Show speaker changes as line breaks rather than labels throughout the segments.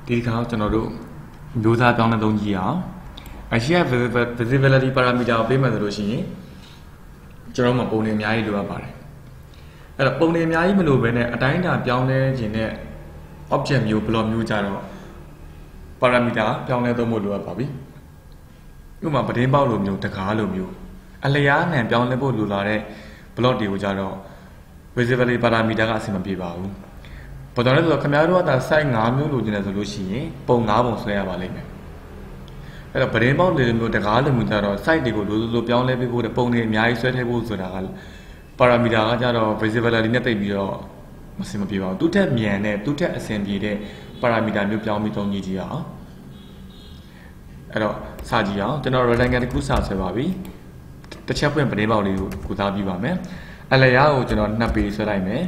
ဒီကောင်ကျွန်တော်တို့မျိုးသားပြောင်းတဲ့သုံးကြီးအောင်အရှိရ visibility parameter ကိုပေးမှဆိုလို့ရှိရင်ကျွန်တော်တို့ပုံတွေအများကြီးလိုအပ်ပါတယ်အဲ့တော့ပုံတွေအများကြီးမလိုဘဲနဲ့အတိုင်းအတာပြောင်းလဲခြင်းနဲ့ object မျိုး block မျိုးကြတော့ parameter ပြောင်းလဲသုံးဖို့လိုအပ်ပါပြီဥပမာပတင်းပေါက်လိုမျိုးတကားလိုမျိုးအလျားနဲ့ပြောင်းလဲဖို့လိုလာတဲ့ block တွေကိုကြတော့ visibility parameter ကအဆင်မပြေပါဘူးဘာကြောင့်လဲဆိုတော့ခင်ဗျားတို့ကဒါ site 5မျိုးလိုချင်တယ်ဆိုလို့ရှိရင်ပုံ5ပုံဆွဲရပါလိမ့်မယ်အဲ့တော့ပတင်းပေါက်လိုမျိုးတကားလိုမျိုးကြတော့ site တွေကိုလိုပြောင်းလဲပေးဖို့ပုံတွေအများကြီးဆွဲထည့်ဖို့ဆိုတာက parameter ကကြတော့ visibility နဲ့တိတ်ပြီးတော့မဆင်မပြေပါဘူးသူ့ထက်မြန်တဲ့သူ့ထက်အဆင်ပြေတဲ့ parameter မျိုးပြောင်းပြီးသုံးကြည့်ကြအောင်အဲ့တော့စာကြည့်အောင်ကျွန်တော် rectangle တစ်ခုစဆွဲပါပြီတစ်ချက်ဖွင့်ပတင်းပေါက်လေးကိုကုသပြပါမယ်အလျားကိုကျွန်တော်2ပေဆွဲလိုက်မယ်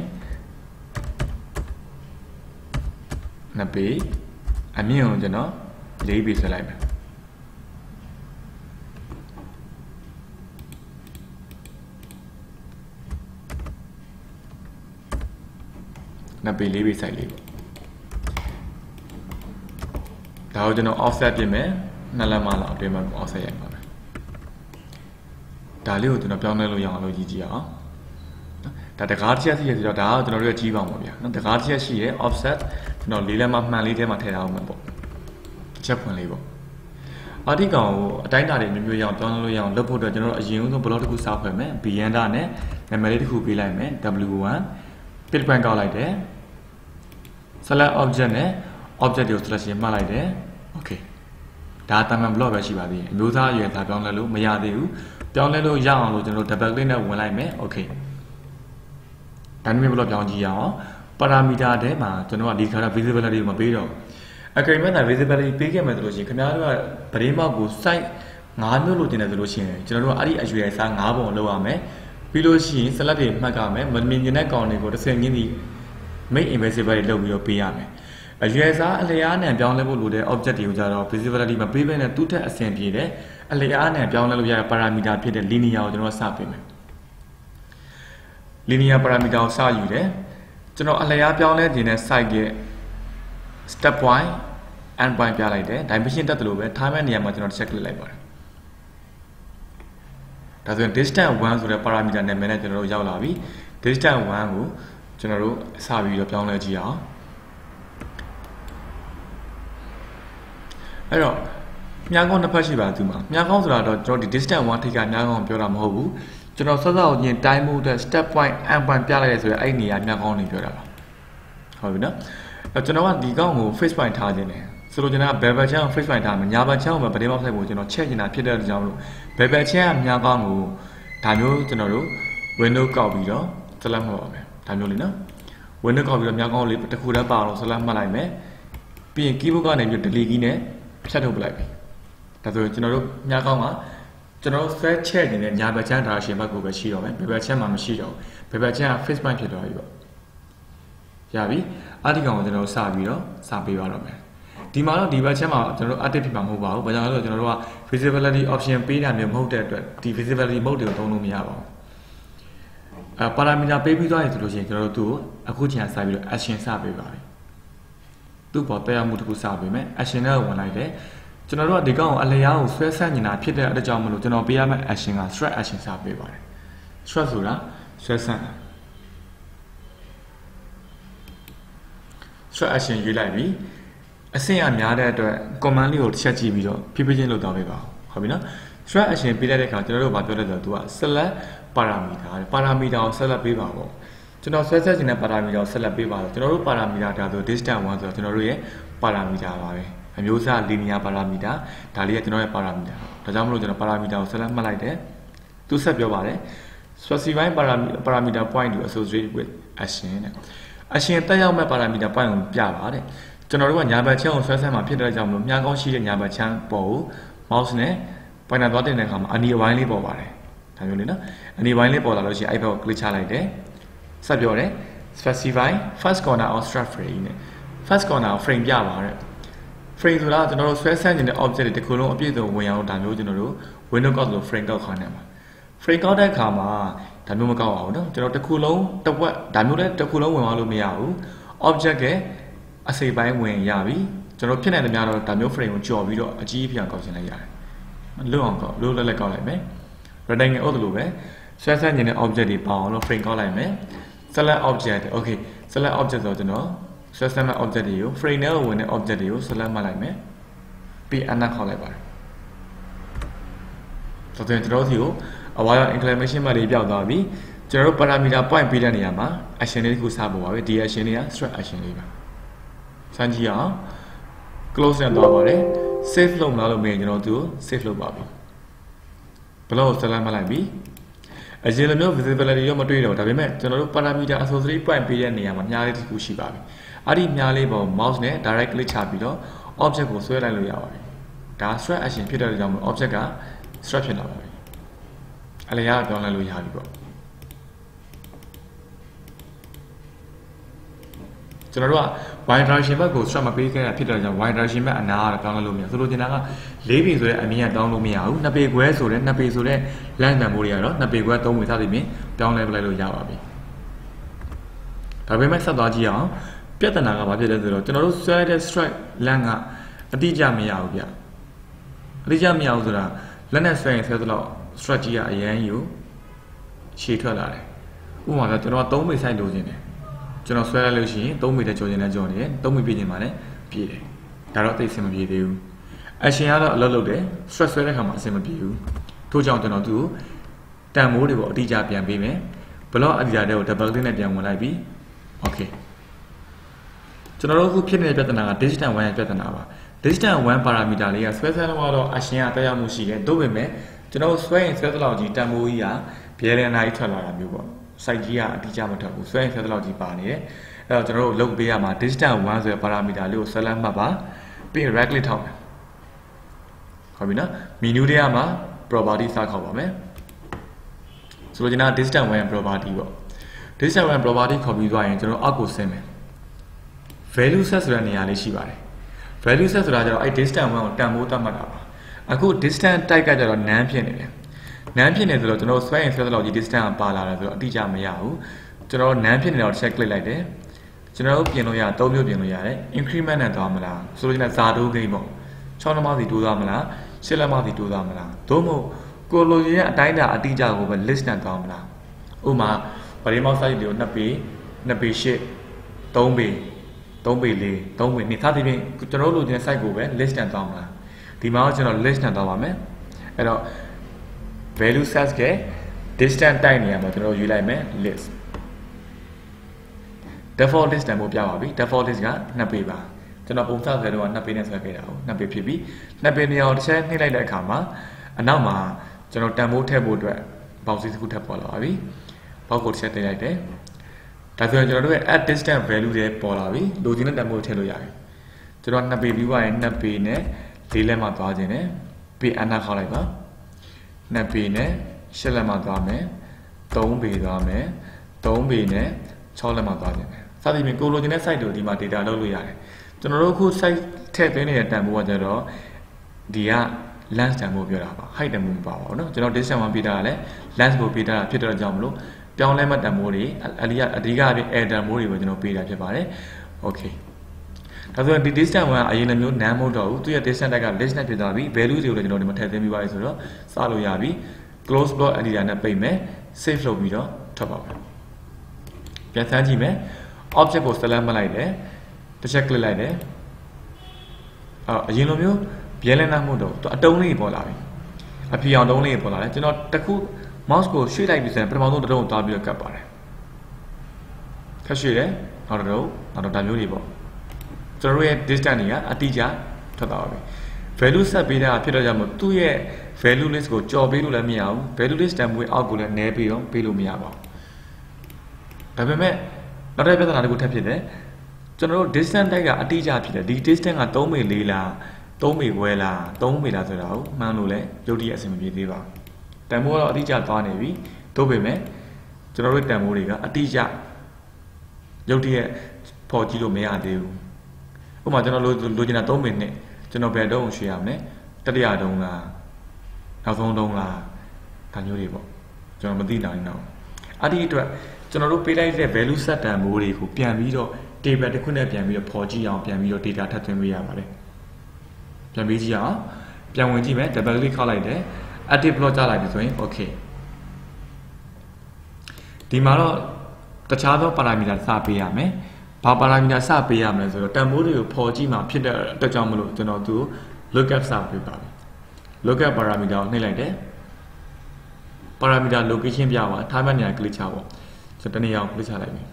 2ပေအမြင့်ကိုကျွန်တော်4ပေဆွဲလိုက်မယ်2ပေ4ပေစိုက်လေးပေါ့ဒါကိုကျွန်တော် offset ပြင်မယ်2လက်မလောက်အတွင်းမှာ offset ရိုက်ပါမယ်ဒါလေးကိုကျွန်တော်ပြောင်းလဲလို့ရအောင်လို့ကြည့်ကြည့်အောင်ဒါတကားတစ်ချက်ရှိရဆိုတော့ဒါကကျွန်တော်တို့ရဲ့ကြီးပေါင်းပါဗျာနော်တကားတစ်ချက်ရှိရဲ offset ကျွန်တော်4လက်မမှန်လေးထဲမှာထည့်ထားအောင်မယ်ပေါ့တစ်ချက်ဖွင့်လေးပေါ့အတိကောင်ကိုအတိုင်းအတာတွေမျိုးမျိုးရအောင်ပြောင်းလဲလို့ရအောင်လုပ်ဖို့အတွက်ကျွန်တော်တို့အရင်ဆုံး block တစ်ခုစဖွင့်မယ် beyonder နဲ့နာမည်လေးတစ်ခုပေးလိုက်မယ် w1 pit point ကောက်လိုက်တယ် select object နဲ့ object တွေကို selection မှတ်လိုက်တယ် okay ဒါတာမန် block ပဲရှိပါသေးတယ်အမျိုးသားအရွယ်ဒါပြောင်းလဲလို့မရသေးဘူးပြောင်းလဲလို့ရအောင်လို့ကျွန်တော် double click နဲ့ဝင်လိုက်မယ် okay dynamic block ပြောင်းကြည့်ရအောင် parameter ထဲမှာကျွန်တော်ကဒီခါတော့ visibility ကိုမပေးတော့အကယ်၍ visibility ပေးခဲ့မယ်ဆိုလို့ရှိရင်ခင်ဗျားတို့ကပတင်းပေါက်ကို site 5မျိုးလို့တင်တယ်ဆိုလို့ရှိရင်ကျွန်တော်တို့ကအဲ့ဒီအရွယ်အစား5ပုံလောက်ရမယ်ပြီးလို့ရှိရင် select တွေမှတ်ကြမယ်မမြင်တဲ့ကောင်တွေကိုတစ်ဆင့်ချင်းစီ make invisible တွေလုပ်ပြီးတော့ပေးရမယ်အရွယ်စားအလျားနဲ့ပြောင်းလဲဖို့လိုတဲ့ object တွေကိုကြတော့ visibility မပေးဘဲနဲ့သူ့ထက်အဆင်ပြေတဲ့အလျားနဲ့ပြောင်းလဲလို့ရတဲ့ parameter ဖြစ်တဲ့ linear ကိုကျွန်တော်စပေးမယ် linear parameter ကိုစယူတယ်ကျွန်တော်အလျားပြောင်းလဲခြင်းနဲ့ site ရဲ့ step point end point ပြလိုက်တယ် dimension တက်တယ်လို့ပဲထားမဲ့နေရာမှာကျွန်တော်တစ်ချက် click လိုက်ပါတယ်ဒါဆိုရင် distance 1ဆိုတဲ့ parameter နာမည်နဲ့ကျွန်တော်တို့ရောက်လာပြီ distance 1ကိုကျွန်တော်တို့စပြီးတော့ပြောင်းလဲကြည့်အောင်အဲ့တော့မြားကောင်းတစ်ဖက်ရှိပါသူမှာမြားကောင်းဆိုတာတော့ကျွန်တော်ဒီ distance 1ထိပ်ကမြားကောင်းပြောတာမဟုတ်ဘူးကျွန်တော်ဆက်စောက်ရင်တိုင်းမှုအတွက် step point end point ပြလိုက်ရဆိုရင်အဲ့ဒီနေရာမြားကောင်းနေပြောတာပါဟုတ်ပြီနော်အဲ့ကျွန်တော်ကဒီကောင်းကို face point ထားခြင်းတယ်ဆိုလိုချင်တာက bevel channel face point ထားမယ်ညာဘက် channel မှာပတင်းပေါက်ဆိုင်ကိုကျွန်တော်ချက်ချင်တာဖြစ်တဲ့ကြောင့်မလို့ bevel channel မြားကောင်းကိုဒါမျိုးကျွန်တော်တို့ window ကောက်ပြီးတော့ select မှတ်ပါမယ်ဒါမျိုးလေးနော် window ကောက်ပြီးတော့မြားကောင်းလေးတစ်ခုတည်းပါအောင် select မှတ်လိုက်မယ်ပြီးရင် keyboard ကနေပြီး delete key နဲ့ဖြတ်ထုတ်ပလိုက်ပြီဒါဆိုရင်ကျွန်တော်တို့မြားကောင်းကကျွန်တော်တို့ set ချက်နေတဲ့ညာဘက် channel direction ဘက်ကိုပဲရှိတော့မယ် bevel channel မှာမရှိတော့ဘူး bevel channel face point ဖြစ်သွားပြီပေါ့ရပြီအဲ့ဒီကောင်ကိုကျွန်တော်တို့စပြီးတော့စပေးပါတော့မယ်ဒီမှာတော့ဒီဘက်ချက်မှာကျွန်တော်တို့ active ဖြစ်မှာမဟုတ်ပါဘူးဘာကြောင့်လဲဆိုတော့ကျွန်တော်တို့က visibility option ပေးတာမျိုးမဟုတ်တဲ့အတွက်ဒီ visibility mode တွေကိုသုံးလို့မရပါဘူးparameter ပေးပြီးသွားရင်ဆိုလို့ရှိရင်ကျွန်တော်တို့သူ့ကိုအခုချိန်စပြီးတော့ action စပေးပါပြီသူ့ပေါ်တရားမှုတစ်ခုစပေးမယ် action နဲ့ဝင်လိုက်တယ်ကျွန်တော်တို့ကဒီကောင်ကိုအလျားကိုဆွဲဆန့်နေတာဖြစ်တဲ့အတွက်ကြောင့်မလို့ကျွန်တော်ပေးရမယ့် action က stretch action စပေးပါတယ် stretch ဆိုတာဆွဲဆန့် stretch action ရွေးလိုက်ပြီအဆင့်အများတဲ့အတွက် command လေးကိုတစ်ချက်ကြည့်ပြီးတော့ဖြည်းဖြည်းချင်းလုပ်သွားပေးပါဟုတ်ပြီနော် stretch action ပေးလိုက်တဲ့အခါကျွန်တော်တို့ဘာပြောလဲဆိုတော့သူက select parameter ကို select ပေးပါပေါ့ကျွန်တော်ဆွဲဆက်ခြင်းတဲ့ parameter ကို select ပေးပါတော့ကျွန်တော်တို့ parameter ဒါဆို distance 1ဆိုတော့ကျွန်တော်တို့ရဲ့ parameter ပါပဲအမျိုးအစား linear parameter ဒါလေးကကျွန်တော်ရဲ့ parameter ဒါကြောင့်မလို့ကျွန်တော် parameter ကို select မှတ်လိုက်တယ်သူဆက်ပြောပါတယ် specify parameter point to associate with action နဲ့ action တက်ရောက်မဲ့ parameter point ကိုပြပါတဲ့ကျွန်တော်တို့ကညာဘက်ချမ်းကိုဆွဲဆက်မှာဖြစ်တဲ့ကြောင့်မလို့မြားကောင်းရှိတဲ့ညာဘက်ချမ်းပေါ်ကို mouse နဲ့ pointer သွားတင်တဲ့အခါမှာအနီအဝိုင်းလေးပေါ်ပါတယ်ဒါမျိုးလေးနော်အနီပိုင်းလေးပေါ်လာလို့ရှိရင်အဲ့ဘက်ကို click ချလိုက်တယ်ဆက်ပြောတယ် specify first corner of strap frame နဲ့ first corner ကို frame ပြပါတဲ့ frame ဆိုတာကျွန်တော်တို့ဆွဲဆန့်နေတဲ့ object တွေတစ်ခုလုံးအပြည့်စုံဝင်အောင်ဒါမျိုးကျွန်တော်တို့ window ကောက်လို့ frame ကောက်ခိုင်းတယ်မှာ frame ကောက်တဲ့အခါမှာဒါမျိုးမကောက်အောင်နော်ကျွန်တော်တစ်ခုလုံးတစ်ဝက်ဒါမျိုးလည်းတစ်ခုလုံးဝင်အောင်လို့မရဘူး object ရဲ့အစိပ်ပိုင်းဝင်ရပြီ ကျွန်တော်ဖြစ်နေတဲ့များတော့ဒါမျိုး frame ကိုကြော်ပြီးတော့အကြီးအပြားကောက်ချင်လိုက်ရတယ်လွတ်အောင်ကောက်လွတ်လက်ကောက်လိုက်မယ် rectangle ဟုတ်တယ်လို့ပဲဆွဲဆက်နေတဲ့ object တွေပေါအောင်လို့ frame ကောက်လိုက်မယ် select object okay select object ဆိုတော့ကျွန်တော်ဆွဲဆက်မဲ့ object တွေကို frame နဲ့ဝင်တဲ့ object တွေကို select မှတ်လိုက်မယ်ပြီးအနာခေါက်လိုက်ပါတယ်ဆိုတော့ကျွန်တော်တို့ အဝါရော inclination မှာလေးပြောက်သွားပြီကျွန်တော်တို့ parameter point ပေးတဲ့နေရာမှာ action လေးတစ်ခုစဖို့ပါပဲဒီ action လေးက stretch action လေးပါစမ်းကြည့်အောင် close နဲ့သွားပါတယ် save လုပ်မလားလို့မေးရင်ကျွန်တော်တို့ save လုပ်ပါပြီဘလို့ select မှတ်လိုက်ပြီအရင်လိုမျိုး visibility ရောမတွေ့တော့ဒါပေမဲ့ကျွန်တော်တို့ parameter associate point ပေးတဲ့နေရာမှာမြားလေးတစ်ခုရှိပါပြီအဲ့ဒီမြားလေးပေါ် mouse နဲ့ direct click ချပြီးတော့ object ကိုဆွဲလိုက်လို့ရပါတယ်ဒါ stretch action ဖြစ်တဲ့ကြောင့် object က stretch ဖြစ်လာပါပြီအလျားပြောင်းလဲလို့ရပြီပေါ့ကျွန်တော်တို့က y direction ဘက်ကို stretch မပေးခဲ့တာဖြစ်တဲ့ကြောင့် y direction ဘက်အနားကပြောင်းလဲလို့မရဆိုလိုချင်တာက၄ပေဆိုတဲ့အမြင်ကတောင်းလို့မရဘူး2ပေခွဲဆိုတဲ့2ပေဆိုတဲ့ length တန်ဖိုးတွေကတော့2ပေခွဲ3ပေစသဖြင့်ပြောင်းလဲပလိုက်လို့ရပါပြီဒါပေမဲ့ဆက်သွားကြည့်အောင်ပြဿနာကဘာဖြစ်လဲဆိုတော့ကျွန်တော်တို့ဆွဲတဲ့ stretch length ကအတိအကျမရဘူးဗျအတိအကျမရဘူးဆိုတာလက်နဲ့ဆွဲရင်ဆွဲသလောက် stretch ကြီးကအရင်ယူရှည်ထွက်လာတယ်ဥပမာဆိုကျွန်တော်က3ပေ size လိုချင်တယ်ကျွန်တော်ဆွဲလိုက်လို့ရှိရင်3ပေတည်းကြော်ချင်တယ်ကြော်နေတယ်3ပေပြည့်ချင်ပါနဲ့ပြည့်တယ်ဒါတော့သိစင်မပြေသေးဘူး action ကတော့အလုပ်လုပ်တယ် stretch ဆွဲတဲ့ခါမှာအဆင်မပြေဘူးထို့ကြောင့်ကျွန်တော်သူ့တန်မိုးတွေပေါ့အတိအကျပြန်ပေးမယ် block editor တွေကို double click နဲ့ပြန်ဝင်လိုက်ပြီ okay ကျွန်တော်တို့အခုဖြစ်နေတဲ့ပြဿနာက distance 1ရဲ့ပြဿနာပါ distance 1 parameter လေးကဆွဲဆွဲတော့ action ကတက်ရောက်မှုရှိတယ်သို့ပေမဲ့ကျွန်တော်ဆွဲရင်ဆွဲသလောက်ကြီးတန်မိုးကြီးကဘယ်လန်နာကြီးထွက်လာတာမျိုးပေါ့ site ကြီးကအတိအကျမထွက်ဘူးဆွဲရင်ဆွဲသလောက်ကြီးပါနေတယ်အဲ့တော့ကျွန်တော်တို့လုပ်ပေးရမှာ distance 1ဆိုတဲ့ parameter လေးကို select မှတ်ပါပြီး right click ထောက်မယ်ဟုတ်ပြီနော် menu ထဲမှာ property စခေါက်ပါမယ်ဆိုလိုချင်တာ distance 1 property ပေါ့ distance 1 property ခေါ်ပြီးသွားရင်ကျွန်တော်အောက်ကိုဆင်းမယ် value set ဆိုတဲ့နေရာလေးရှိပါတယ် value set ဆိုတာကျတော့အဲ့ distance 1ကိုတန်ဖိုးသတ်မှတ်တာပါအခု distance type ကကျတော့ none ဖြစ်နေတယ် none ဖြစ်နေဆိုတော့ကျွန်တော်ဆွဲရင်ဆွဲသလောက်ကြီး distance ကပါလာတယ်ဆိုတော့အတိအကျမရဘူးကျွန်တော် none ဖြစ်နေတော့ check click လိုက်တယ်ကျွန်တော်တို့ပြင်လို့ရ3မျိုးပြင်လို့ရတယ် increment နဲ့သွားမလားဆိုလိုချင်တဲ့ဇာတိုးဂိမ်းပေါ့6လက်မစီတိုးသွားမလား8လက်မစီတိုးသွားမလားသို့မဟုတ်ကိုလိုချင်တဲ့အတိုင်းအတာအတိအကျကိုပဲ list နဲ့သွားမလားဥပမာဗရီမောက် size တွေကို2ပေ8 3ပေ3ပေ4 3ပေ2စသဖြင့်ကျွန်တော်တို့လိုချင်တဲ့ size ကိုပဲ list နဲ့သွားမလားဒီမှာကျွန်တော် list နဲ့သွားပါမယ်အဲ့တော့ value set က distance တိုက်နေရမှာကျွန်တော်ရွေးလိုက်မယ် list default list တန်ဖိုးပြပါပြီ default list က2ပေပါကျွန်တော်ပုံစံဆွဲတော့2ပေနဲ့ဆွဲခဲ့တာဟုတ်2ပေဖြစ်ပြီ2ပေနေရာကိုတစ်ချက်နှိပ်လိုက်တဲ့အခါမှာအနောက်မှာကျွန်တော်တန်ဖိုးထည့်ဖို့အတွက် box တစ်ခုထပ်ပေါ်လာပါပြီ box ကိုတစ်ချက်တင်လိုက်တယ်ဒါဆိုရင်ကျွန်တော်တို့ရဲ့ add distance value တွေပေါ်လာပြီလိုချင်တဲ့တန်ဖိုးထည့်လို့ရတယ်ကျွန်တော်2ပေပြီးသွားရင်2ပေနဲ့4လက်မှသွားခြင်းနဲ့ပြီးအနာခေါက်လိုက်ပါ2ပေနဲ့8လက်မှသွားမယ်3ပေသွားမယ်3ပေနဲ့6လက်မှသွားခြင်းနဲ့စသဖြင့်ကိုလိုချင်တဲ့ site တွေကိုဒီမှာ data လုပ်လို့ရတယ်ကျွန်တော်တို့အခု site ထည့်သွင်းနေတဲ့တန်ဖိုးကကျတော့ဒီက length တန်ဖိုးပြောတာပါ height တန်ဖိုးမပါပါဘူးเนาะကျွန်တော် distance 1ပေးတာကလည်း length ကိုပေးတာဖြစ်တဲ့ကြောင့်မလို့ပြောင်းလဲမှတ်တန်ဖိုးတွေအဓိကအပြင် air တန်ဖိုးတွေကိုကျွန်တော်ပေးတာဖြစ်ပါတယ် okay ဒါဆိုရင်ဒီ distance ကအရင်လိုမျိုး none မဟုတ်တော့ဘူးသူရဲ့ distance က list နဲ့ဖြစ်သွားပြီ value တွေကိုလည်းကျွန်တော်ဒီမှာထည့်သွင်းပြီးပါပြီဆိုတော့စလို့ရပြီ close block editor နဲ့ပိတ်မယ် save လုပ်ပြီးတော့ထွက်ပါမယ်ပြန်ဆန်းကြည့်မယ် object ကို select မှတ်လိုက်တယ်တစ်ချက် click လိုက်တယ်အရင်လိုမျိုးဘယ်လန်းနာမှုတော့အတုံးလေးပေါ်လာပြီအဖြေအောင်တုံးလေးပေါ်လာတယ်ကျွန်တော်တခု mouse ကိုရွှေ့လိုက်ပြီးဆိုရင်ပထမဆုံးတစ်တုံးကိုသွားပြီးတော့ကတ်ပါတယ်ခက်ရွှေ့တယ်နောက်တစ်တုံးနောက်တော့ဒါမျိုးတွေပေါ့ကျွန်တော်တို့ရဲ့ distance တွေကအတိအကျထွက်သွားပါပြီ value set ပေးတာဖြစ်တော့ကြောင့်မို့သူ့ရဲ့ value list ကိုကြော်ပေးလို့လည်းမရဘူး value list တန်ဖိုးအောက်ကိုလည်းနည်းပြီးတော့ပေးလို့မရပါဘူးဒါပေမဲ့နောက်တစ်ပြဿနာတစ်ခုထပ်ဖြစ်တယ်ကျွန်တော်တို့ distance တိုက်ကအတိအကျဖြစ်တယ်ဒီ distance က3ပေ4လား3ပေခွဲလား3ပေလားဆိုတာကိုမှန်းလို့လည်းရုပ်တရက်အဆင်မပြေသေးပါဘူးတန်ဖိုးကတော့အတိအကျသွားနေပြီသို့ပေမဲ့ကျွန်တော်တို့တန်ဖိုးတွေကအတိအကျရုပ်တရက်ပေါ်ကြည့်လို့မရသေးဘူးဥပမာကျွန်တော်လိုချင်တာ3ပေနဲ့ကျွန်တော်ဘယ်တုံးကိုရွှေ့ရမလဲတတိယတုံးလားနောက်ဆုံးတုံးလားဒါမျိုးတွေပေါ့ကျွန်တော်မသိနိုင်တော့အဲ့ဒီအတွက်ကျွန်တော်တို့ပေးလိုက်တဲ့ value set တန်ဖိုးတွေကိုပြန်ပြီးတော့ table တစ်ခုနဲ့ပြန်ပြီးတော့ပေါ်ကြည့်အောင်ပြန်ပြီးတော့ data ထပ်သွင်းပေးရပါတယ်ပြန်ပြီးကြည့်အောင်ပြန်ဝင်ကြည့်မယ် double click ခောက်လိုက်တယ် active plot ကြားလိုက်ပြီဆိုရင် okay ဒီမှာတော့တခြားသော parameter စပေးရမယ်ဘာ parameter စပေးရမလဲဆိုတော့တန်ဖိုးတွေကိုပေါ်ကြည့်မှာဖြစ်တဲ့အတွက်ကြောင့်မလို့ကျွန်တော်သူ lookup စပေးပါမယ် lookup parameter ကိုနှိပ်လိုက်တယ် parameter location ပြပါထားမှတ်နေရာ click ချပေါ့ဆိုတော့တနေရာကို click ချလိုက်ပြီ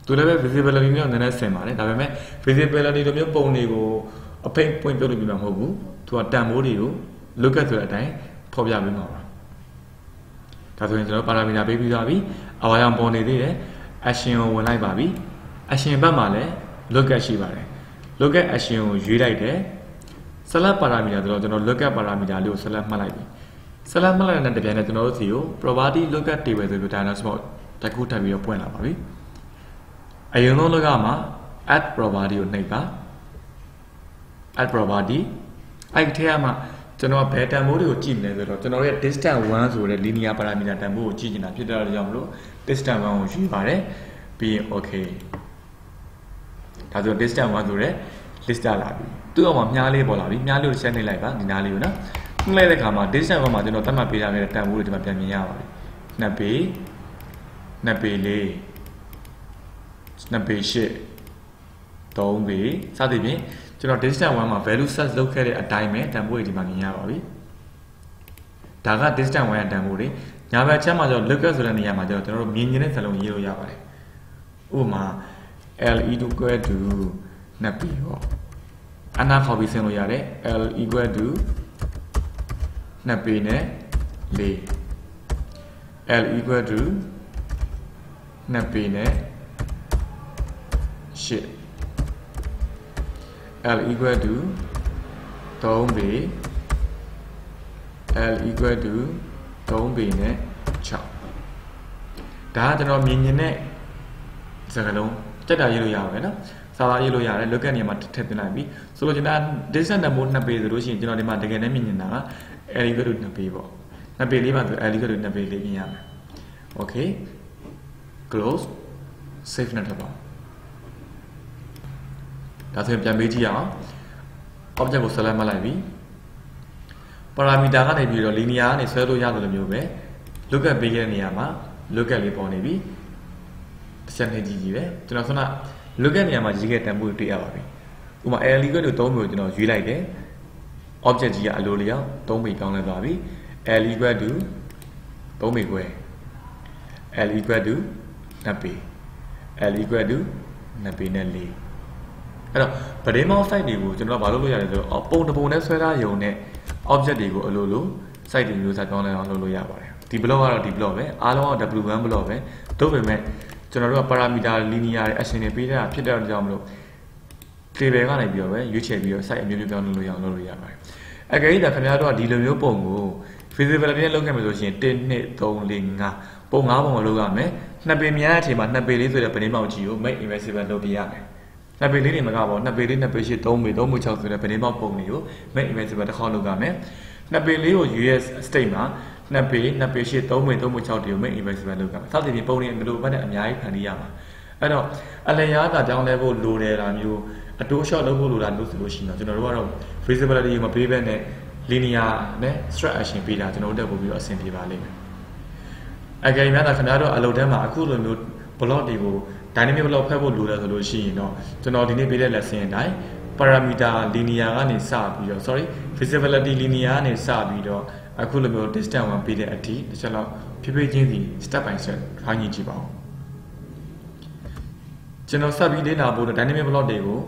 သူလည်းပဲ visibility နဲ့နည်းနည်းဆင်ပါတယ်ဒါပေမဲ့ visibility လိုမျိုးပုံတွေကိုအဖိတ်ပွင့်ပြုတ်လို့ပြမှာမဟုတ်ဘူးသူကတန်ဖိုးတွေကို lookup ဆိုတဲ့အတိုင်းဖော်ပြပေးမှာပါဒါဆိုရင်ကျွန်တော် parameter ပေးပြီးသွားပြီအဝါရောင်ပေါ်နေသေးတယ် action ကိုဝင်လိုက်ပါပြီ action ဘက်မှာလည်း lookup ရှိပါတယ် lookup action ကိုရွေးလိုက်တယ် select parameter ဆိုတော့ကျွန်တော် lookup parameter လေးကို select မှတ်လိုက်ပြီ select မှတ်လိုက်တဲ့တပြိုင်နက်ကျွန်တော်တို့စီကို property lookup table ဆိုပြီး dialog box တစ်ခုထပ်ပြီးတော့ပွင့်လာပါပြီအရင်ဆုံး lookup မှာ add property ကိုနှိပ်ပါ add property အဲ့ထဲမှာကျွန်တော်ဘယ်တန်ဖိုးတွေကိုကြည့်မလဲဆိုတော့ကျွန်တော်ရဲ့ distance 1ဆိုတဲ့ linear parameter တန်ဖိုးကိုကြည့်နေတာဖြစ်တဲ့အတွက်ကြောင့်မလို့ distance 1ကိုယူပါတယ်ပြီးရင် okay ဒါဆို distance 1ဆိုတဲ့ list လာပြီသူ့အောက်မှာမြားလေးပေါ်လာပြီမြားလေးကိုဆက်နှိပ်လိုက်ပါဒီနားလေးကိုနော်နှိပ်လိုက်တဲ့အခါမှာ distance 1မှာကျွန်တော်သတ်မှတ်ပေးထားတဲ့တန်ဖိုးတွေဒီမှာပြန်မြင်ရပါပြီ2ပေ2ပေ4 2ပေ8 3ပေစသဖြင့်ကျွန်တော် distance 1မှာ value set လုပ်ခဲ့တဲ့အတိုင်းပဲတန်ဖိုးတွေဒီမှာမြင်ရပါပြီဒါက distance 1ရဲ့တန်ဖိုးတွေညာဘက်ချက်မှာကျတော့ lookup ဆိုတဲ့နေရာမှာကျတော့ကျွန်တော်တို့မြင်နေတဲ့စလုံးရေးလို့ရပါတယ်ဥပမာ l equal to 2 p ပေါ့အနာခေါ်ပြီးဆင်းလို့ရတယ် l equal to 2 p နဲ့4 l equal to 2 p နဲ့8 l equal to 3 ပေ l equal to 3 ပေနဲ့6ဒါကကျွန်တော်မြင်တဲ့စကားလုံးတက်တာရေးလို့ရပါမယ်နော်စာသားရေးလို့ရတယ် lookup နေရာမှာထည့်သွင်းလိုက်ပြီဆိုလို့ကျွန်တော် distance တန်ဖိုး2ပေဆိုလို့ရှိရင်ကျွန်တော်ဒီမှာတကယ်နဲ့မြင်နေတာက l equal to 2ပေပေါ့2ပေလေးပါဆို l equal to 2ပေလေးပြင်ရမယ် okay close save နဲ့ထပ်ပါဒါဆိုရင်ပြန်ပေးကြည့်အောင် object ကို select မှတ်လိုက်ပြီ parameter ကနေပြီးတော့ linear ကနေဆွဲလို့ရတယ်လို့မျိုးပဲ lookup ပေးခဲ့တဲ့နေရာမှာ lookup လေးပေါ်နေပြီတစ်ချက်နဲ့ကြည့်ကြည့်ပဲကျွန်တော်ခုန lookup နေရာမှာရေးခဲ့တန်ဖိုးတွေ့ရပါပြီဥပမာ l equal to 3 ပေကိုကျွန်တော်ရွေးလိုက်တယ် object ကြီးကအလိုလျောက်3ပေပြောင်းလဲသွားပြီ l equal to 3 ပေခွဲ l equal to 2 ပေ l equal to 2 ပေနဲ့4အဲ့တော့ဗဒင်းမောင်း site တွေကိုကျွန်တော်ကဘာလုပ်လို့ရလဲဆိုတော့ပုံတစ်ပုံနဲ့ဆွဲထားရုံနဲ့ object တွေကိုအလိုလို site တွေမျိုးစားပြောင်းလဲအောင်လုပ်လို့ရပါတယ်ဒီ block ကတော့ဒီ block ပဲအားလုံးက w1 block ပဲတို့ပေမဲ့ကျွန်တော်တို့က parameter linear တွေ action တွေပေးတာဖြစ်တဲ့အတွက်ကြောင့်မလို့ table ကနေပြီးတော့ပဲရွေးချယ်ပြီးတော့ site အမျိုးမျိုးပြောင်းလို့ရအောင်လုပ်လို့ရပါတယ်အကယ်၍ဒါခင်ဗျားတို့ကဒီလိုမျိုးပုံကို feasibility နဲ့လုပ်ခဲ့မယ်ဆိုရှင်1 2 3 4 5ပုံ5ပုံကိုလုပ်ရမယ်2ပေများတဲ့အချိန်မှာ2ပေလေးဆိုတဲ့ဗဒင်းမောင်းကြီးကို make invisible လုပ်ပြရမယ်2ပေလေးတွေမကပေါ့2ပေလေး2ပေ8 3ပေ3ပေ6ဆိုတဲ့ဗဒင်းမောင်းပုံတွေကို make invisible တစ်ခေါက်လုပ်ရမယ်2ပေလေးကို US state မှာ2ပေ2ပေ8 3ပေ3ပေ6တွေကို make invisible လုပ်ရမယ်စသဖြင့်ပုံတွေမလိုဘဲနဲ့အများကြီးဖန်တီးရမှာအဲ့တော့အလျားကကြောင်းလဲဖို့လိုတယ်လားမျိုးအတိုး shot လုပ်ဖို့လိုတာလို့ဆိုလို့ရှိရင်ကျွန်တော်တို့ကတော့ visibility မပေးဘဲနဲ့ linear နဲ့ straight action ပေးတာကျွန်တော်တို့တက်ပို့ပြီးတော့အဆင်ပြေပါလိမ့်မယ်အကယ်၍များခင်ဗျားတို့အလုပ်တန်းမှာအခုလိုမျိုး block တွေကို dynamic block ဖက်ဖို့လိုတယ်ဆိုလို့ရှိရင်တော့ကျွန်တော်ဒီနေ့ပေးတဲ့ lesson အတိုင်း parameter linear ကနေစပြီးတော့ sorry visibility linear ကနေစပြီးတော့အခုလိုမျိုး distance 1ပေးတဲ့အထိတစ်ချက်လောက်ဖြည်းဖြည်းချင်းစီ step by step ခိုင်းကြည့်ပါဦးကျွန်တော်ဆက်ပြီးလေ့လာဖို့အတွက် dynamic block တွေကို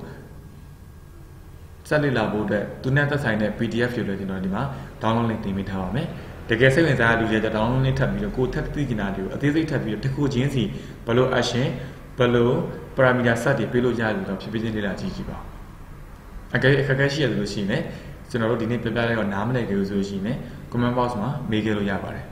ဆက်လေ့လာဖို့အတွက်သူနဲ့သက်ဆိုင်တဲ့ PDF တွေလည်းကျွန်တော်ဒီမှာ download link တင်ပေးထားပါမယ်တကယ်စိတ်ဝင်စားတဲ့လူတွေကြ download link ထပ်ပြီးတော့ကိုယ်ထပ်သိချင်တာတွေကိုအသေးစိတ်ထပ်ပြီးတော့တစ်ခုချင်းစီဘယ်လို action ဘယ်လို parameter set တွေပေးလို့ရတယ်လို့ဖြည်းဖြည်းချင်းလေ့လာကြည့်ကြည့်ပါအကယ်အခက်အခဲရှိရလို့ရှိရင်ကျွန်တော်တို့ဒီနေ့ပြပြလိုက်တော့နားမလည်ကြဘူးဆိုလို့ရှိရင် comment box မှာမေးခဲ့လို့ရပါတယ်